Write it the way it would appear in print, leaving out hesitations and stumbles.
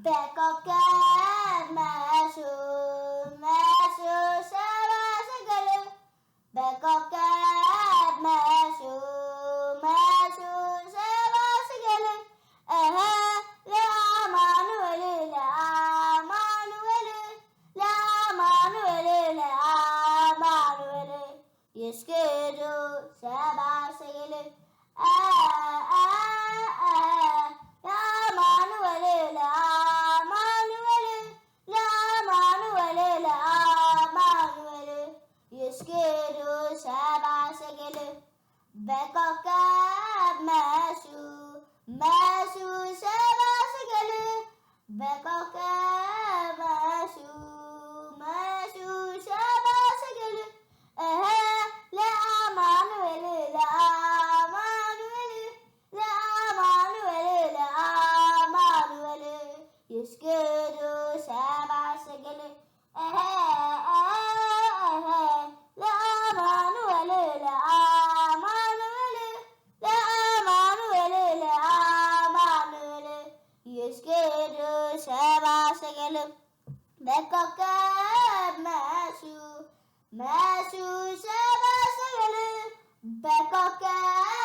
በኮከብ መሹ መሹ ሰባሰገል በኮከብ መሹ መሹ ሰባሰገል ለአማኑኤል ለአማኑኤል ለአማኑኤል ለአማኑኤል ይስገዱ ሰባሰገል ይስገዱ ሰባሰገል በኮከብ መሹ መሹ ሰባሰገል በኮከብ መሹ መሹ ሰባሰገል ለአማኑኤል ለአማኑኤል ለአማኑኤል ለአማኑኤል ይስገዱ ሰባሰገል ለአማኑኤል ለአማኑኤል ለአማኑኤል ለአማኑኤል ይስገዱ ሰባሰገል በኮከብ መሹ መሹ ሰባሰገል በኮከብ